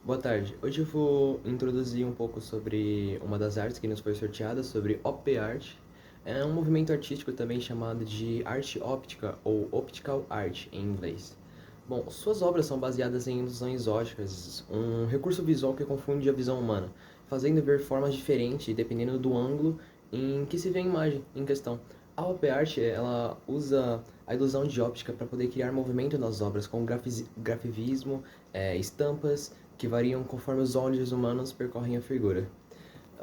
Boa tarde. Hoje eu vou introduzir um pouco sobre uma das artes que nos foi sorteada, sobre OP Art. É um movimento artístico também chamado de arte óptica ou optical art em inglês. Bom, suas obras são baseadas em ilusões ópticas, um recurso visual que confunde a visão humana, fazendo ver formas diferentes dependendo do ângulo em que se vê a imagem em questão. A OP Art, ela usa a ilusão de óptica para poder criar movimento nas obras, com grafivismo, estampas, que variam conforme os olhos humanos percorrem a figura.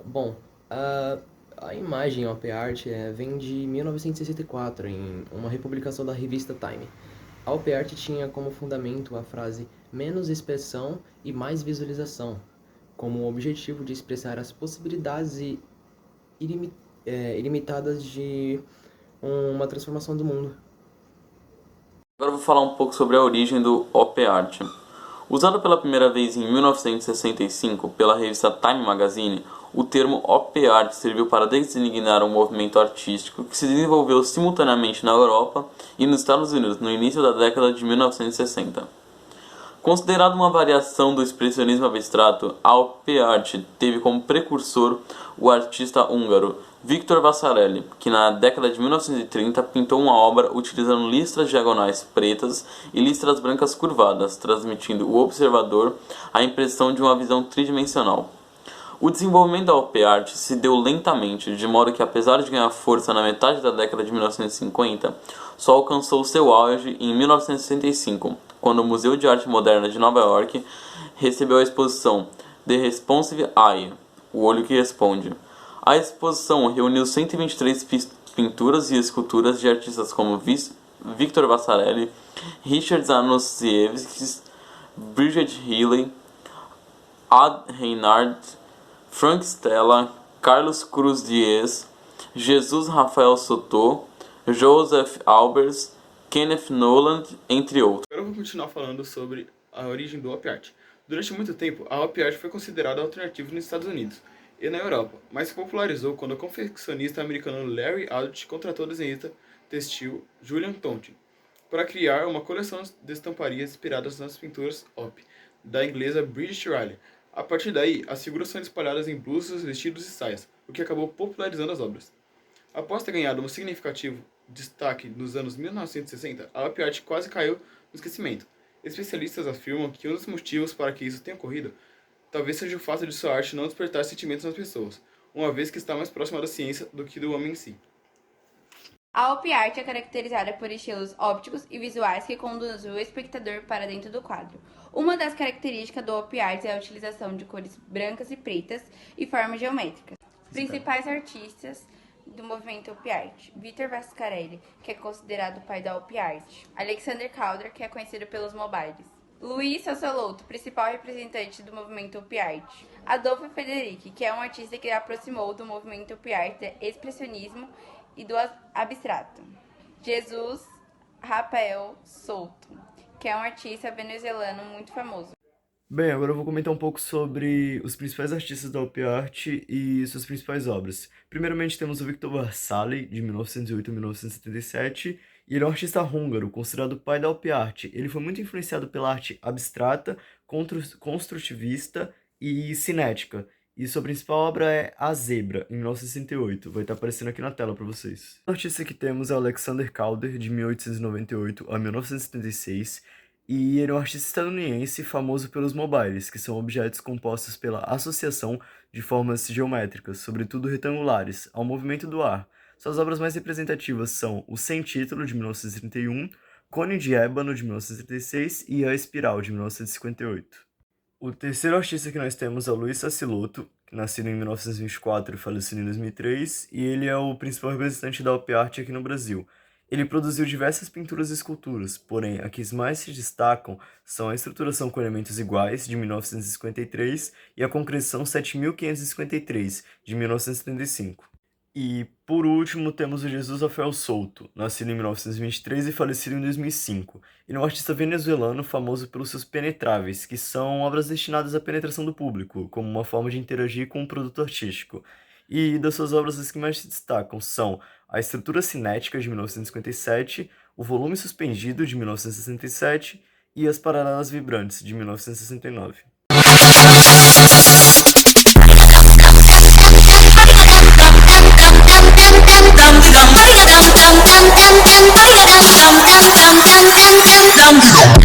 Bom, a, a imagem OP Art vem de 1964, em uma republicação da revista Time. A OP Art tinha como fundamento a frase menos expressão e mais visualização, como objetivo de expressar as possibilidades ilimitadas de uma transformação do mundo. Agora eu vou falar um pouco sobre a origem do OP Art. Usado pela primeira vez em 1965 pela revista Time Magazine, o termo OP Art serviu para designar um movimento artístico que se desenvolveu simultaneamente na Europa e nos Estados Unidos no início da década de 1960. Considerado uma variação do expressionismo abstrato, a OP Art teve como precursor o artista húngaro Viktor Vasarely, que na década de 1930 pintou uma obra utilizando listras diagonais pretas e listras brancas curvadas, transmitindo ao observador a impressão de uma visão tridimensional. O desenvolvimento da OP Art se deu lentamente, de modo que, apesar de ganhar força na metade da década de 1950, só alcançou seu auge em 1965, quando o Museu de Arte Moderna de Nova York recebeu a exposição The Responsive Eye, o olho que responde. A exposição reuniu 123 pinturas e esculturas de artistas como Viktor Vasarely, Richard Zanosiewicz, Bridget Healy, Ad Reinhardt, Frank Stella, Carlos Cruz Dias, Jesus Rafael Soto, Joseph Albers, Kenneth Noland, entre outros. Agora eu vou continuar falando sobre a origem do OP Art. Durante muito tempo, a OP Art foi considerada alternativa nos Estados Unidos e na Europa, mas se popularizou quando o confeccionista americano Larry Aldrich contratou o desenhista textil Julian Tontin para criar uma coleção de estamparias inspiradas nas pinturas OP, da inglesa Bridget Riley. A partir daí, as figuras são espalhadas em blusas, vestidos e saias, o que acabou popularizando as obras. Após ter ganhado um significativo destaque nos anos 1960, a OP Art quase caiu no esquecimento. Especialistas afirmam que um dos motivos para que isso tenha ocorrido talvez seja o fato de sua arte não despertar sentimentos nas pessoas, uma vez que está mais próxima da ciência do que do homem em si. A OP Art é caracterizada por estilos ópticos e visuais que conduzem o espectador para dentro do quadro. Uma das características do OP Art é a utilização de cores brancas e pretas e formas geométricas. Os principais artistas do movimento OP Art: Viktor Vasarely, que é considerado o pai da OP Art; Alexander Calder, que é conhecido pelos mobiles; Luiz Sassolotto, principal representante do movimento OP Art; Adolfo Frederic, que é um artista que aproximou do movimento OP Art do expressionismo e do abstrato; Jesus Rafael Soto, que é um artista venezuelano muito famoso. Bem, agora eu vou comentar um pouco sobre os principais artistas da OP Art e suas principais obras. Primeiramente temos o Viktor Vasarely, de 1908 a 1977, e ele é um artista húngaro, considerado o pai da OP Art. Ele foi muito influenciado pela arte abstrata, construtivista e cinética. E sua principal obra é A Zebra, em 1968. Vai estar aparecendo aqui na tela para vocês. O artista que temos é o Alexander Calder, de 1898 a 1976, e ele é um artista estadunidense famoso pelos mobiles, que são objetos compostos pela associação de formas geométricas, sobretudo retangulares, ao movimento do ar. Suas obras mais representativas são O Sem Título, de 1931, Cone de Ébano, de 1936 e A Espiral, de 1958. O terceiro artista que nós temos é o Luiz Sassolotto, nascido em 1924 e falecido em 2003, e ele é o principal representante da OP Art aqui no Brasil. Ele produziu diversas pinturas e esculturas, porém, a que mais se destacam são a Estruturação com Elementos Iguais, de 1953, e a Concreção 7553, de 1975. E, por último, temos o Jesus Rafael Souto, nascido em 1923 e falecido em 2005. Ele é um artista venezuelano famoso pelos seus penetráveis, que são obras destinadas à penetração do público, como uma forma de interagir com o produto artístico. E das suas obras, as que mais se destacam são A Estrutura Cinética, de 1957, O Volume Suspendido, de 1967 e As Paralelas Vibrantes, de 1969. Dum